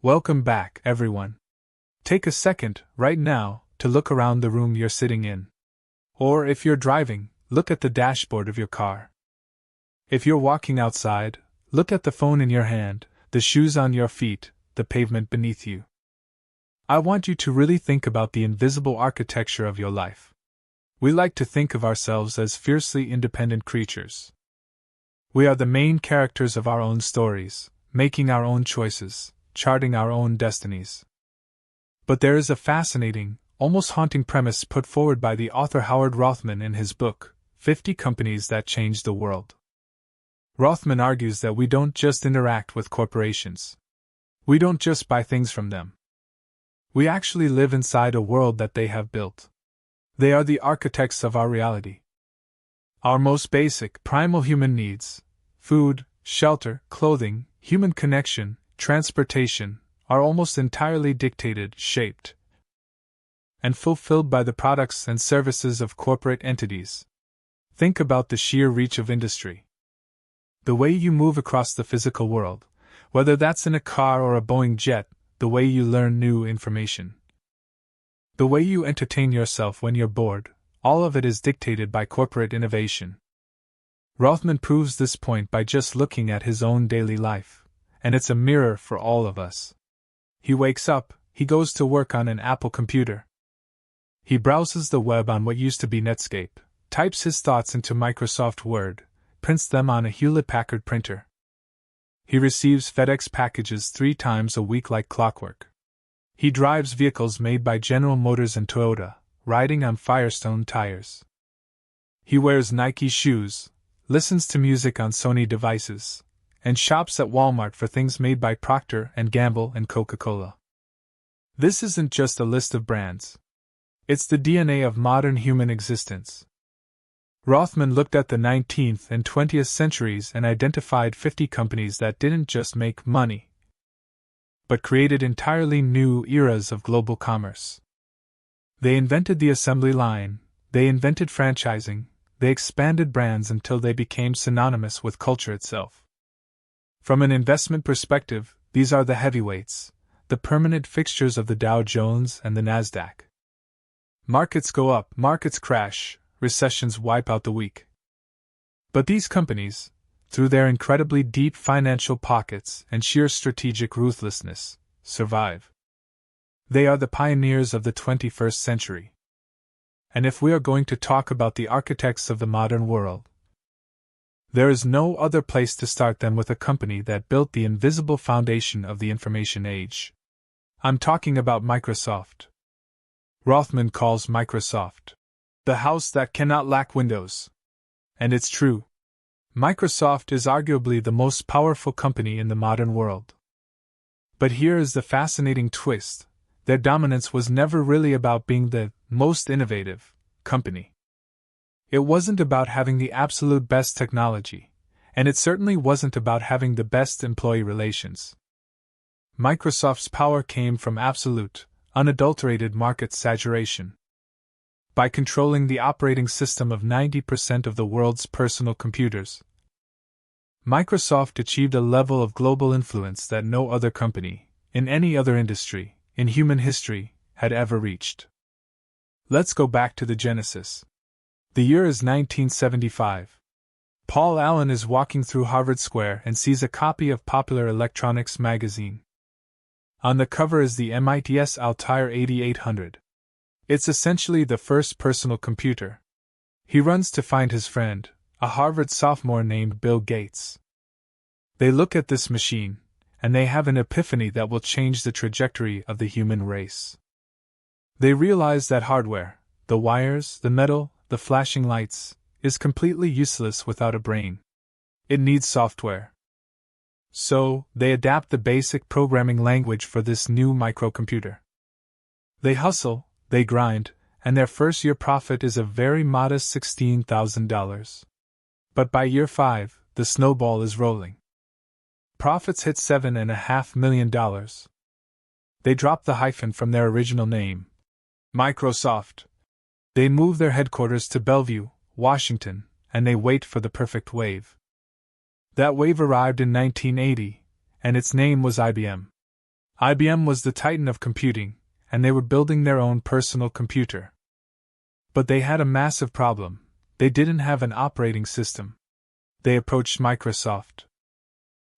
Welcome back, everyone. Take a second, right now, to look around the room you're sitting in. Or if you're driving, look at the dashboard of your car. If you're walking outside, look at the phone in your hand, the shoes on your feet, the pavement beneath you. I want you to really think about the invisible architecture of your life. We like to think of ourselves as fiercely independent creatures. We are the main characters of our own stories, making our own choices, charting our own destinies. But there is a fascinating, almost haunting premise put forward by the author Howard Rothman in his book, 50 Companies That Changed the World. Rothman argues that we don't just interact with corporations. We don't just buy things from them. We actually live inside a world that they have built. They are the architects of our reality. Our most basic, primal human needs, food, shelter, clothing, human connection, transportation, are almost entirely dictated, shaped, and fulfilled by the products and services of corporate entities. Think about the sheer reach of industry. The way you move across the physical world, whether that's in a car or a Boeing jet, the way you learn new information, the way you entertain yourself when you're bored, all of it is dictated by corporate innovation. Rothman proves this point by just looking at his own daily life, and it's a mirror for all of us. He wakes up, he goes to work on an Apple computer. He browses the web on what used to be Netscape, types his thoughts into Microsoft Word, prints them on a Hewlett-Packard printer. He receives FedEx packages 3 times a week like clockwork. He drives vehicles made by General Motors and Toyota, riding on Firestone tires. He wears Nike shoes, listens to music on Sony devices, and shops at Walmart for things made by Procter & Gamble and Coca-Cola. This isn't just a list of brands. It's the DNA of modern human existence. Rothman looked at the 19th and 20th centuries and identified 50 companies that didn't just make money, but created entirely new eras of global commerce. They invented the assembly line, they invented franchising, they expanded brands until they became synonymous with culture itself. From an investment perspective, these are the heavyweights, the permanent fixtures of the Dow Jones and the Nasdaq. Markets go up, markets crash, recessions wipe out the weak. But these companies, through their incredibly deep financial pockets and sheer strategic ruthlessness, survive. They are the pioneers of the 21st century. And if we are going to talk about the architects of the modern world, there is no other place to start than with a company that built the invisible foundation of the information age. I'm talking about Microsoft. Rothman calls Microsoft the house that cannot lack windows. And it's true. Microsoft is arguably the most powerful company in the modern world. But here is the fascinating twist: their dominance was never really about being the most innovative company. It wasn't about having the absolute best technology, and it certainly wasn't about having the best employee relations. Microsoft's power came from absolute, unadulterated market saturation. By controlling the operating system of 90% of the world's personal computers, Microsoft achieved a level of global influence that no other company, in any other industry, in human history, had ever reached. Let's go back to the genesis. The year is 1975. Paul Allen is walking through Harvard Square and sees a copy of Popular Electronics magazine. On the cover is the MIT's Altair 8800. It's essentially the first personal computer. He runs to find his friend, a Harvard sophomore named Bill Gates. They look at this machine, and they have an epiphany that will change the trajectory of the human race. They realize that hardware, the wires, the metal, the flashing lights, is completely useless without a brain. It needs software. So, they adapt the basic programming language for this new microcomputer. They hustle, they grind, and their first-year profit is a very modest $16,000. But by year 5, the snowball is rolling. Profits hit $7.5 million. They drop the hyphen from their original name, Microsoft. They move their headquarters to Bellevue, Washington, and they wait for the perfect wave. That wave arrived in 1980, and its name was IBM. IBM was the titan of computing, and they were building their own personal computer. But they had a massive problem: they didn't have an operating system. They approached Microsoft.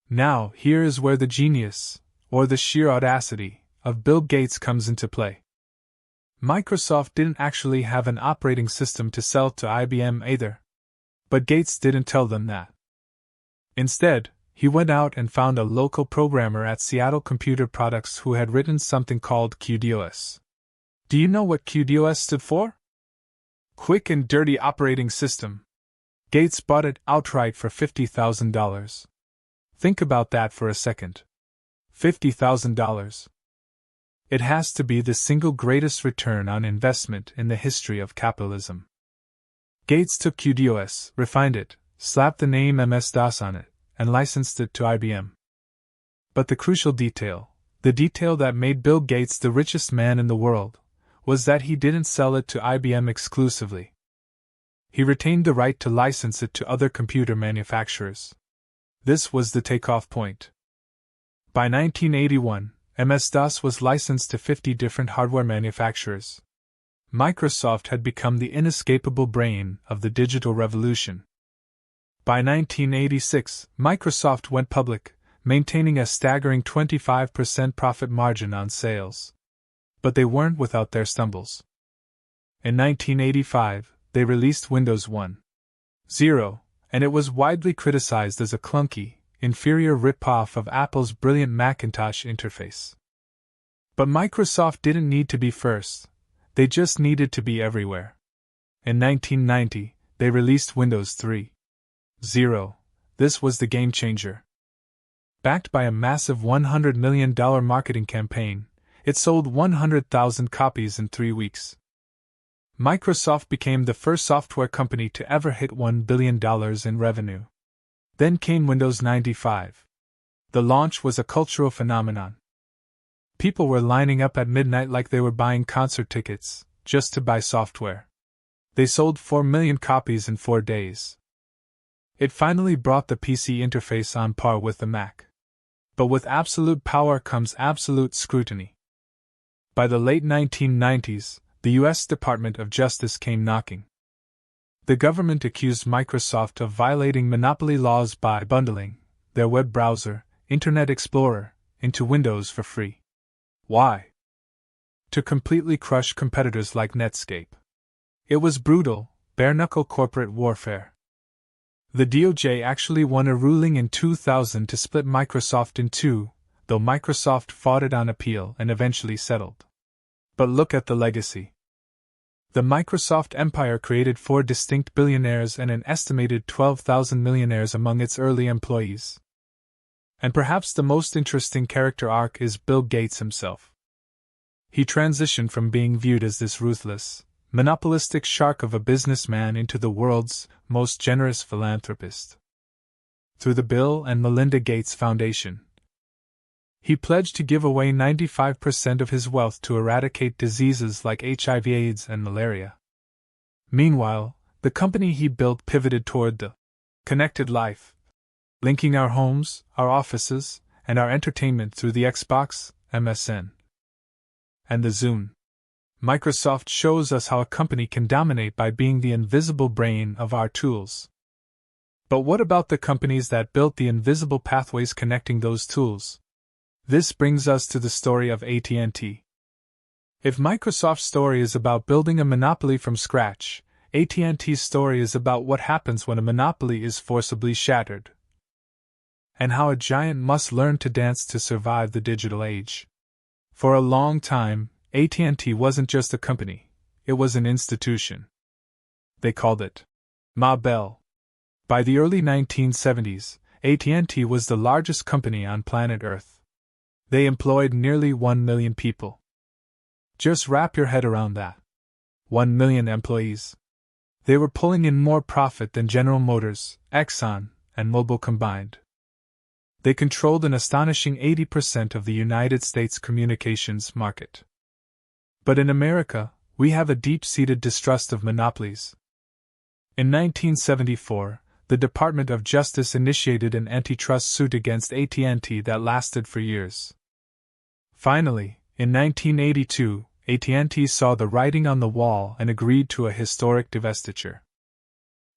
Now, here is where the genius, or the sheer audacity, of Bill Gates comes into play. Microsoft didn't actually have an operating system to sell to IBM either. But Gates didn't tell them that. Instead, he went out and found a local programmer at Seattle Computer Products who had written something called QDOS. Do you know what QDOS stood for? Quick and Dirty Operating System. Gates bought it outright for $50,000. Think about that for a second. $50,000. It has to be the single greatest return on investment in the history of capitalism. Gates took QDOS, refined it, slapped the name MS-DOS on it, and licensed it to IBM. But the crucial detail, the detail that made Bill Gates the richest man in the world, was that he didn't sell it to IBM exclusively. He retained the right to license it to other computer manufacturers. This was the takeoff point. By 1981, MS-DOS was licensed to 50 different hardware manufacturers. Microsoft had become the inescapable brain of the digital revolution. By 1986, Microsoft went public, maintaining a staggering 25% profit margin on sales. But they weren't without their stumbles. In 1985, they released Windows 1.0, and it was widely criticized as a clunky, inferior rip-off of Apple's brilliant Macintosh interface. But Microsoft didn't need to be first, they just needed to be everywhere. In 1990, they released Windows 3.0. This was the game changer. Backed by a massive $100 million marketing campaign, it sold 100,000 copies in 3 weeks. Microsoft became the first software company to ever hit $1 billion in revenue. Then came Windows 95. The launch was a cultural phenomenon. People were lining up at midnight like they were buying concert tickets, just to buy software. They sold 4 million copies in 4 days. It finally brought the PC interface on par with the Mac. But with absolute power comes absolute scrutiny. By the late 1990s, the U.S. Department of Justice came knocking. The government accused Microsoft of violating monopoly laws by bundling their web browser, Internet Explorer, into Windows for free. Why? To completely crush competitors like Netscape. It was brutal, bare-knuckle corporate warfare. The DOJ actually won a ruling in 2000 to split Microsoft in two, though Microsoft fought it on appeal and eventually settled. But look at the legacy. The Microsoft empire created 4 distinct billionaires and an estimated 12,000 millionaires among its early employees. And perhaps the most interesting character arc is Bill Gates himself. He transitioned from being viewed as this ruthless, monopolistic shark of a businessman into the world's most generous philanthropist. Through the Bill and Melinda Gates Foundation, he pledged to give away 95% of his wealth to eradicate diseases like HIV/AIDS and malaria. Meanwhile, the company he built pivoted toward the connected life, linking our homes, our offices, and our entertainment through the Xbox, MSN, and the Zune. Microsoft shows us how a company can dominate by being the invisible brain of our tools. But what about the companies that built the invisible pathways connecting those tools? This brings us to the story of AT&T. If Microsoft's story is about building a monopoly from scratch, AT&T's story is about what happens when a monopoly is forcibly shattered, and how a giant must learn to dance to survive the digital age. For a long time, AT&T wasn't just a company, it was an institution. They called it Ma Bell. By the early 1970s, AT&T was the largest company on planet Earth. They employed nearly 1 million people. Just wrap your head around that. 1 million employees. They were pulling in more profit than General Motors, Exxon, and Mobil combined. They controlled an astonishing 80% of the United States communications market. But in America, we have a deep-seated distrust of monopolies. In 1974, the Department of Justice initiated an antitrust suit against AT&T that lasted for years. Finally, in 1982, AT&T saw the writing on the wall and agreed to a historic divestiture.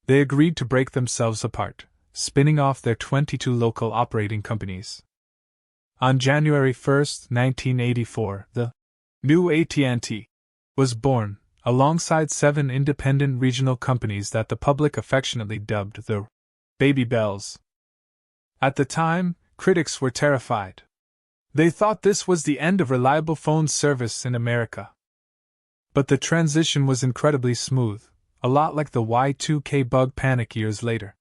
They agreed to break themselves apart, spinning off their 22 local operating companies. On January 1, 1984, the new AT&T was born, alongside 7 independent regional companies that the public affectionately dubbed the Baby Bells. At the time, critics were terrified. They thought this was the end of reliable phone service in America. But the transition was incredibly smooth, a lot like the Y2K bug panic years later,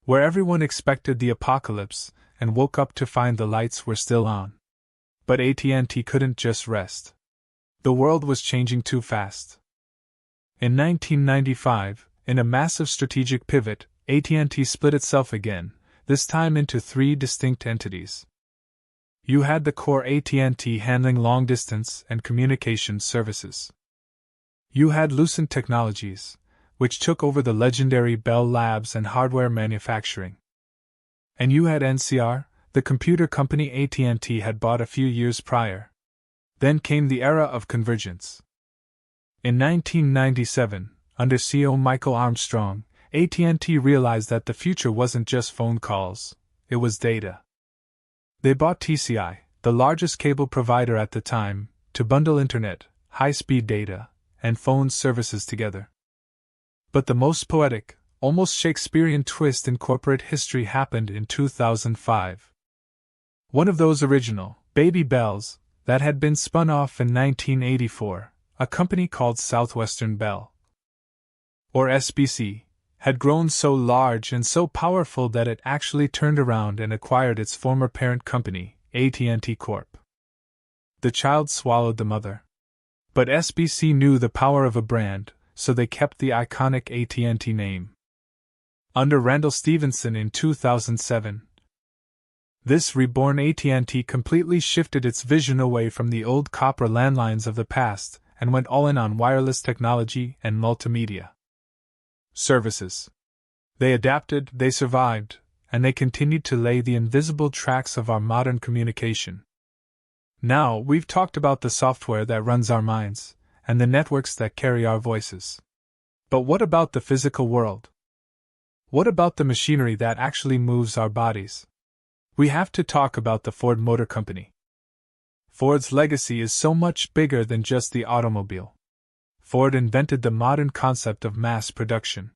where everyone expected the apocalypse and woke up to find the lights were still on. But AT&T couldn't just rest. The world was changing too fast. In 1995, in a massive strategic pivot, AT&T split itself again, this time into 3 distinct entities. You had the core AT&T handling long-distance and communication services. You had Lucent Technologies, which took over the legendary Bell Labs and hardware manufacturing. And you had NCR, the computer company AT&T had bought a few years prior. Then came the era of convergence. In 1997, under CEO Michael Armstrong, AT&T realized that the future wasn't just phone calls, it was data. They bought TCI, the largest cable provider at the time, to bundle internet, high-speed data, and phone services together. But the most poetic, almost Shakespearean twist in corporate history happened in 2005. One of those original Baby Bells that had been spun off in 1984, a company called Southwestern Bell, or SBC, had grown so large and so powerful that it actually turned around and acquired its former parent company, AT&T Corp. The child swallowed the mother. But SBC knew the power of a brand, so they kept the iconic AT&T name. Under Randall Stephenson in 2007, this reborn AT&T completely shifted its vision away from the old copper landlines of the past and went all in on wireless technology and multimedia services. They adapted, they survived, and they continued to lay the invisible tracks of our modern communication. Now, we've talked about the software that runs our minds, and the networks that carry our voices. But what about the physical world? What about the machinery that actually moves our bodies? We have to talk about the Ford Motor Company. Ford's legacy is so much bigger than just the automobile. Ford invented the modern concept of mass production.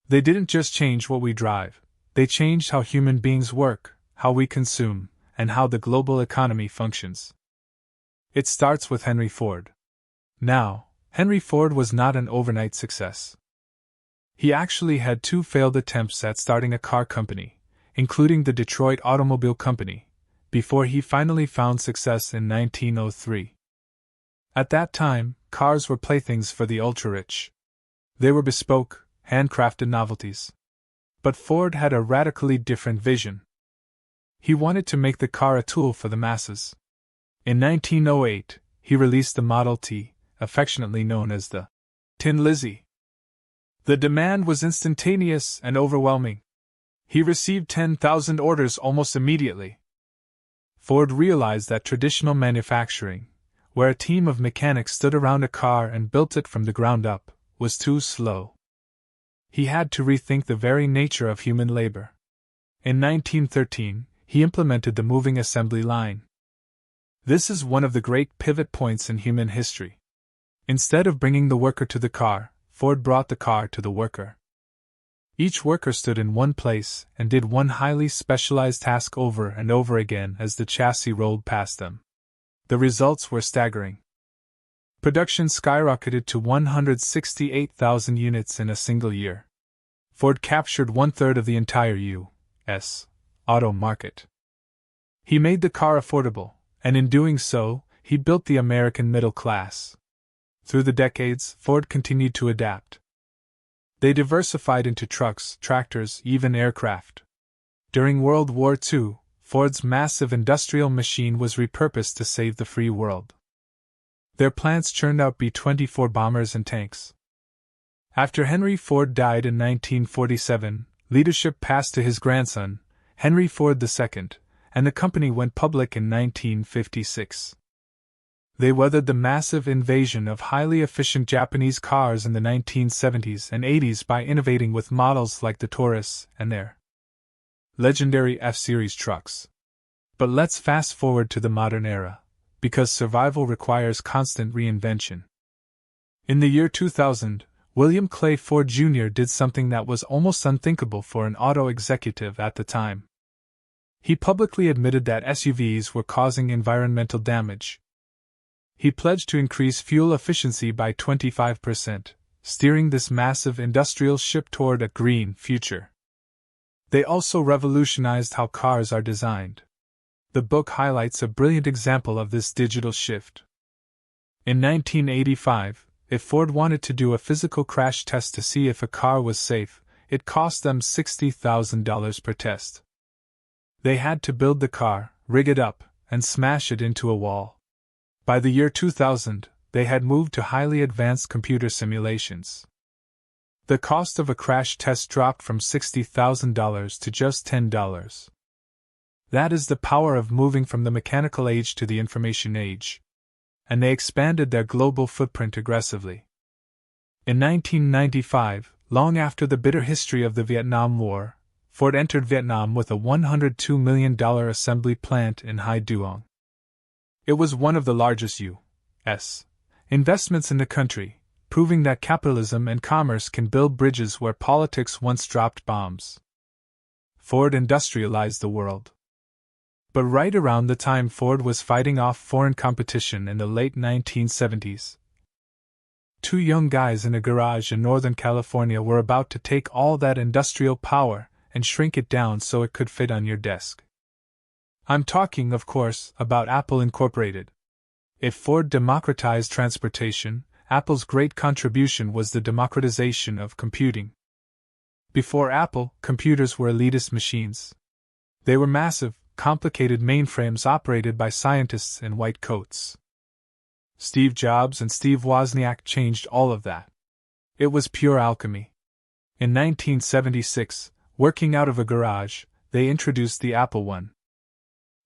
They didn't just change what we drive, they changed how human beings work, how we consume, and how the global economy functions. It starts with Henry Ford. Now, Henry Ford was not an overnight success. He actually had 2 failed attempts at starting a car company, including the Detroit Automobile Company, before he finally found success in 1903. At that time, cars were playthings for the ultra-rich. They were bespoke, handcrafted novelties. But Ford had a radically different vision. He wanted to make the car a tool for the masses. In 1908, he released the Model T, affectionately known as the Tin Lizzie. The demand was instantaneous and overwhelming. He received 10,000 orders almost immediately. Ford realized that traditional manufacturing, where a team of mechanics stood around a car and built it from the ground up, was too slow. He had to rethink the very nature of human labor. In 1913, he implemented the moving assembly line. This is one of the great pivot points in human history. Instead of bringing the worker to the car, Ford brought the car to the worker. Each worker stood in one place and did one highly specialized task over and over again as the chassis rolled past them. The results were staggering. Production skyrocketed to 168,000 units in a single year. Ford captured 1/3 of the entire U.S. auto market. He made the car affordable, and in doing so, he built the American middle class. Through the decades, Ford continued to adapt. They diversified into trucks, tractors, even aircraft. During World War II, Ford's massive industrial machine was repurposed to save the free world. Their plants churned out B-24 bombers and tanks. After Henry Ford died in 1947, leadership passed to his grandson, Henry Ford II, and the company went public in 1956. They weathered the massive invasion of highly efficient Japanese cars in the 1970s and 80s by innovating with models like the Taurus and their legendary F-Series trucks. But let's fast forward to the modern era, because survival requires constant reinvention. In the year 2000, William Clay Ford Jr. did something that was almost unthinkable for an auto executive at the time. He publicly admitted that SUVs were causing environmental damage. He pledged to increase fuel efficiency by 25%, steering this massive industrial ship toward a green future. They also revolutionized how cars are designed. The book highlights a brilliant example of this digital shift. In 1985, if Ford wanted to do a physical crash test to see if a car was safe, it cost them $60,000 per test. They had to build the car, rig it up, and smash it into a wall. By the year 2000, they had moved to highly advanced computer simulations. The cost of a crash test dropped from $60,000 to just $10. That is the power of moving from the mechanical age to the information age. And they expanded their global footprint aggressively. In 1995, long after the bitter history of the Vietnam War, Ford entered Vietnam with a $102 million assembly plant in Hai Duong. It was one of the largest U.S. investments in the country, proving that capitalism and commerce can build bridges where politics once dropped bombs. Ford industrialized the world. But right around the time Ford was fighting off foreign competition in the late 1970s, two young guys in a garage in Northern California were about to take all that industrial power and shrink it down so it could fit on your desk. I'm talking, of course, about Apple Incorporated. If Ford democratized transportation, Apple's great contribution was the democratization of computing. Before Apple, computers were elitist machines. They were massive, complicated mainframes operated by scientists in white coats. Steve Jobs and Steve Wozniak changed all of that. It was pure alchemy. In 1976, working out of a garage, they introduced the Apple I.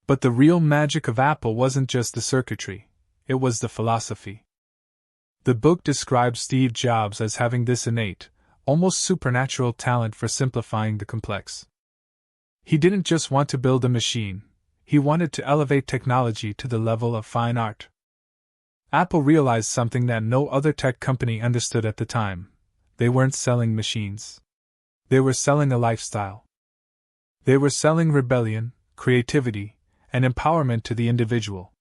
But the real magic of Apple wasn't just the circuitry, it was the philosophy. The book describes Steve Jobs as having this innate, almost supernatural talent for simplifying the complex. He didn't just want to build a machine, he wanted to elevate technology to the level of fine art. Apple realized something that no other tech company understood at the time. They weren't selling machines. They were selling a lifestyle. They were selling rebellion, creativity, and empowerment to the individual.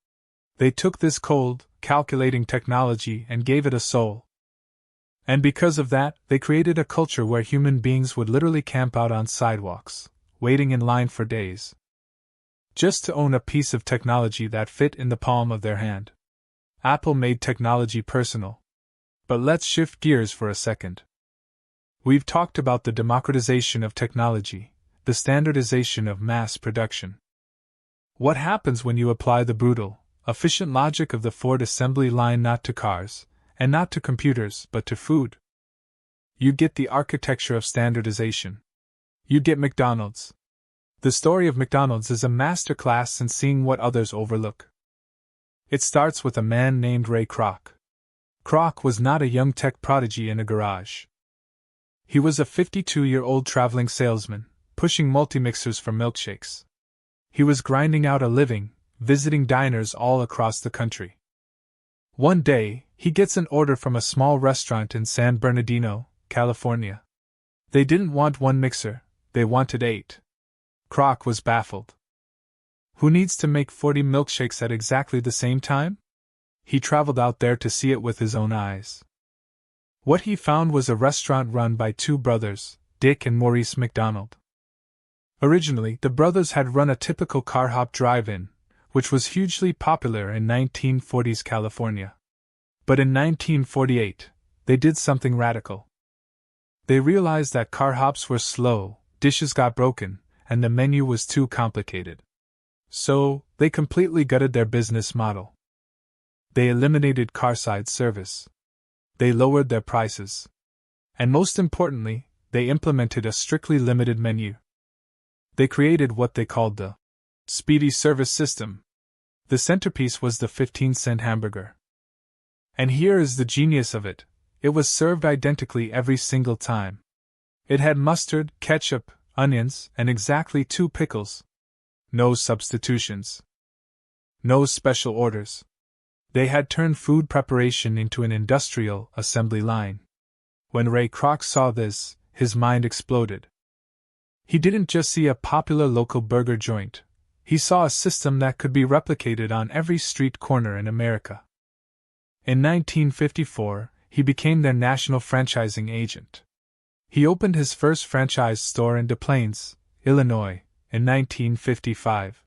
They took this cold, calculating technology and gave it a soul. And because of that, they created a culture where human beings would literally camp out on sidewalks, waiting in line for days, just to own a piece of technology that fit in the palm of their hand. Apple made technology personal. But let's shift gears for a second. We've talked about the democratization of technology, the standardization of mass production. What happens when you apply the brutal, efficient logic of the Ford assembly line not to cars, and not to computers, but to food? You get the architecture of standardization. You get McDonald's. The story of McDonald's is a masterclass in seeing what others overlook. It starts with a man named Ray Kroc. Kroc was not a young tech prodigy in a garage. He was a 52-year-old traveling salesman, pushing multi-mixers for milkshakes. He was grinding out a living, visiting diners all across the country. One day, he gets an order from a small restaurant in San Bernardino, California. They didn't want one mixer, they wanted 8. Kroc was baffled. Who needs to make 40 milkshakes at exactly the same time? He traveled out there to see it with his own eyes. What he found was a restaurant run by two brothers, Dick and Maurice McDonald. Originally, the brothers had run a typical car-hop drive-in, which was hugely popular in 1940s California. But in 1948, they did something radical. They realized that car hops were slow, dishes got broken, and the menu was too complicated. So, they completely gutted their business model. They eliminated carside service. They lowered their prices. And most importantly, they implemented a strictly limited menu. They created what they called the Speedy service system. The centerpiece was the 15-cent hamburger. And here is the genius of it: it was served identically every single time. It had mustard, ketchup, onions, and exactly 2 pickles. No substitutions. No special orders. They had turned food preparation into an industrial assembly line. When Ray Kroc saw this, his mind exploded. He didn't just see a popular local burger joint. He saw a system that could be replicated on every street corner in America. In 1954, he became their national franchising agent. He opened his first franchise store in Des Plaines, Illinois, in 1955.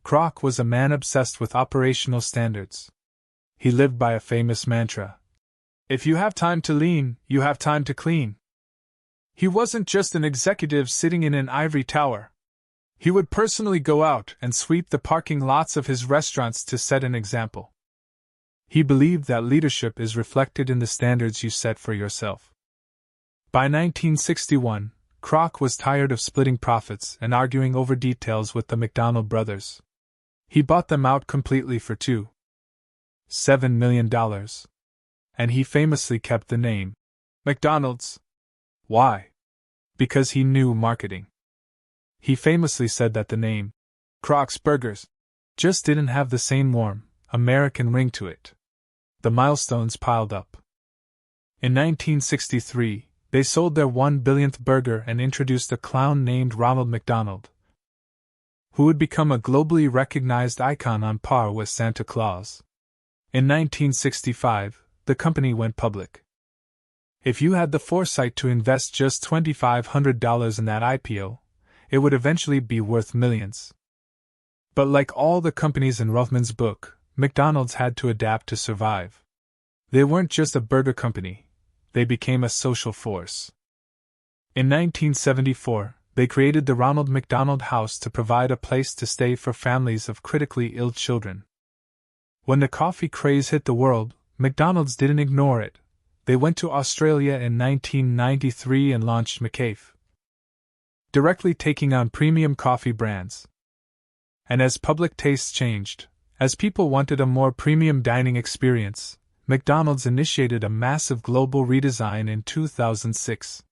Kroc was a man obsessed with operational standards. He lived by a famous mantra: if you have time to lean, you have time to clean. He wasn't just an executive sitting in an ivory tower. He would personally go out and sweep the parking lots of his restaurants to set an example. He believed that leadership is reflected in the standards you set for yourself. By 1961, Kroc was tired of splitting profits and arguing over details with the McDonald brothers. He bought them out completely for $7 million. And he famously kept the name McDonald's. Why? Because he knew marketing. He famously said that the name Kroc's Burgers just didn't have the same warm, American ring to it. The milestones piled up. In 1963, they sold their 1 billionth burger and introduced a clown named Ronald McDonald, who would become a globally recognized icon on par with Santa Claus. In 1965, the company went public. If you had the foresight to invest just $2,500 in that IPO, it would eventually be worth millions. But like all the companies in Rothman's book, McDonald's had to adapt to survive. They weren't just a burger company, they became a social force. In 1974, they created the Ronald McDonald House to provide a place to stay for families of critically ill children. When the coffee craze hit the world, McDonald's didn't ignore it. They went to Australia in 1993 and launched McCafe, directly taking on premium coffee brands. And as public tastes changed, as people wanted a more premium dining experience, McDonald's initiated a massive global redesign in 2006.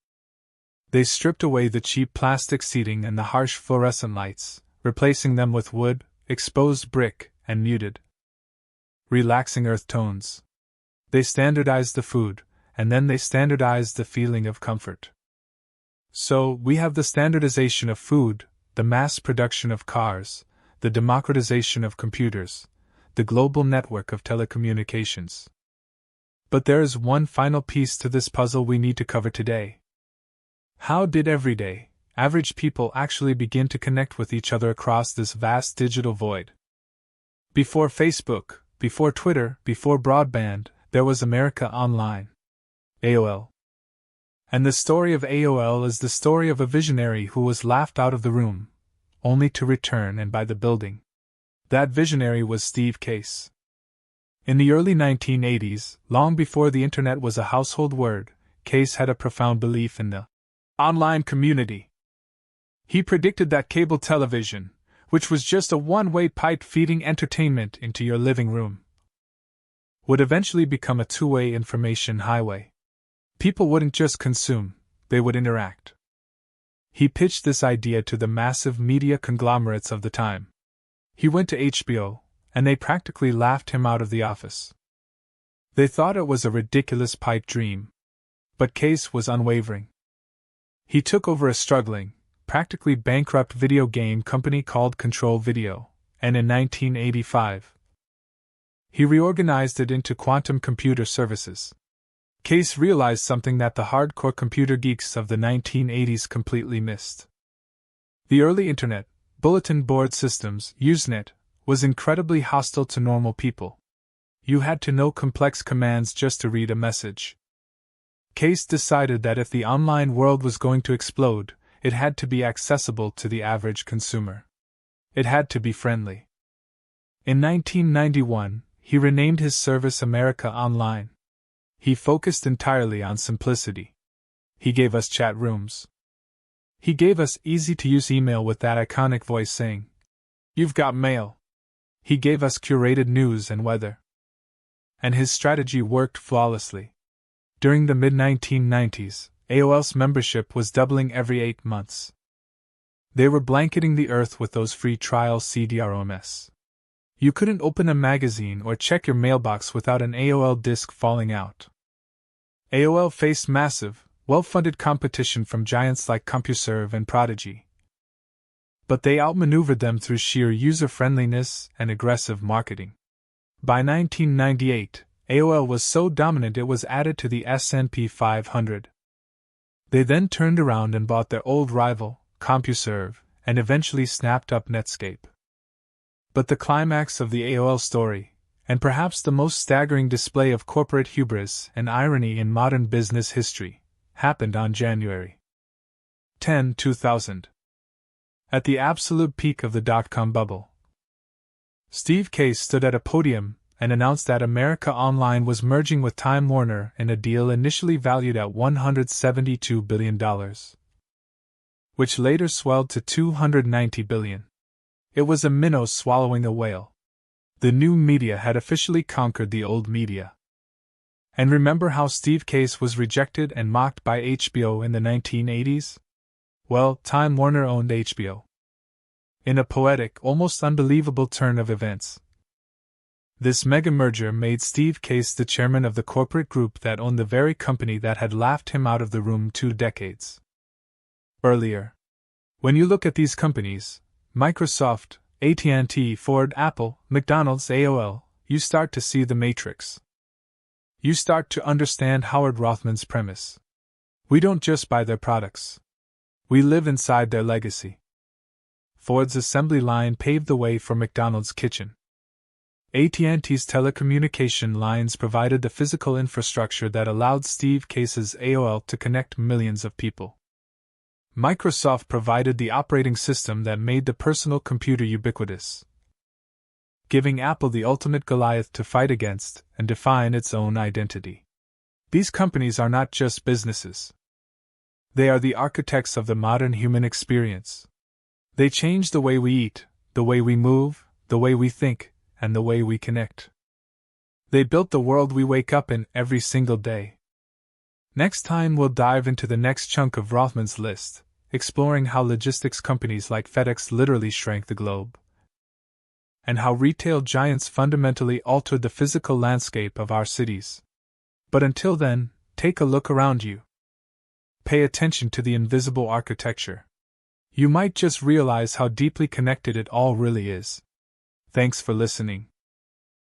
They stripped away the cheap plastic seating and the harsh fluorescent lights, replacing them with wood, exposed brick, and muted, relaxing earth tones. They standardized the food, and then they standardized the feeling of comfort. So, we have the standardization of food, the mass production of cars, the democratization of computers, the global network of telecommunications. But there is one final piece to this puzzle we need to cover today. How did everyday, average people actually begin to connect with each other across this vast digital void? Before Facebook, before Twitter, before broadband, there was America Online. AOL. And the story of AOL is the story of a visionary who was laughed out of the room, only to return and buy the building. That visionary was Steve Case. In the early 1980s, long before the internet was a household word, Case had a profound belief in the online community. He predicted that cable television, which was just a one-way pipe feeding entertainment into your living room, would eventually become a two-way information highway. People wouldn't just consume, they would interact. He pitched this idea to the massive media conglomerates of the time. He went to HBO, and they practically laughed him out of the office. They thought it was a ridiculous pipe dream. But Case was unwavering. He took over a struggling, practically bankrupt video game company called Control Video, and in 1985, he reorganized it into Quantum Computer Services. Case realized something that the hardcore computer geeks of the 1980s completely missed. The early internet, bulletin board systems, Usenet, was incredibly hostile to normal people. You had to know complex commands just to read a message. Case decided that if the online world was going to explode, it had to be accessible to the average consumer. It had to be friendly. In 1991, he renamed his service America Online. He focused entirely on simplicity. He gave us chat rooms. He gave us easy-to-use email with that iconic voice saying, You've got mail. He gave us curated news and weather. And his strategy worked flawlessly. During the mid-1990s, AOL's membership was doubling every 8 months. They were blanketing the earth with those free trial CD-ROMs. You couldn't open a magazine or check your mailbox without an AOL disk falling out. AOL faced massive, well-funded competition from giants like CompuServe and Prodigy. But they outmaneuvered them through sheer user-friendliness and aggressive marketing. By 1998, AOL was so dominant it was added to the S&P 500. They then turned around and bought their old rival, CompuServe, and eventually snapped up Netscape. But the climax of the AOL story, and perhaps the most staggering display of corporate hubris and irony in modern business history, happened on January 10, 2000. At the absolute peak of the dot-com bubble, Steve Case stood at a podium and announced that America Online was merging with Time Warner in a deal initially valued at $172 billion, which later swelled to $290 billion. It was a minnow swallowing a whale. The new media had officially conquered the old media. And remember how Steve Case was rejected and mocked by HBO in the 1980s? Well, Time Warner owned HBO. In a poetic, almost unbelievable turn of events, this mega-merger made Steve Case the chairman of the corporate group that owned the very company that had laughed him out of the room 2 decades earlier. When you look at these companies, Microsoft, AT&T, Ford, Apple, McDonald's, AOL, you start to see the matrix. You start to understand Howard Rothman's premise. We don't just buy their products. We live inside their legacy. Ford's assembly line paved the way for McDonald's kitchen. AT&T's telecommunication lines provided the physical infrastructure that allowed Steve Case's AOL to connect millions of people. Microsoft provided the operating system that made the personal computer ubiquitous, giving Apple the ultimate Goliath to fight against and define its own identity. These companies are not just businesses. They are the architects of the modern human experience. They change the way we eat, the way we move, the way we think, and the way we connect. They built the world we wake up in every single day. Next time we'll dive into the next chunk of Rothman's list, exploring how logistics companies like FedEx literally shrank the globe, and how retail giants fundamentally altered the physical landscape of our cities. But until then, take a look around you. Pay attention to the invisible architecture. You might just realize how deeply connected it all really is. Thanks for listening.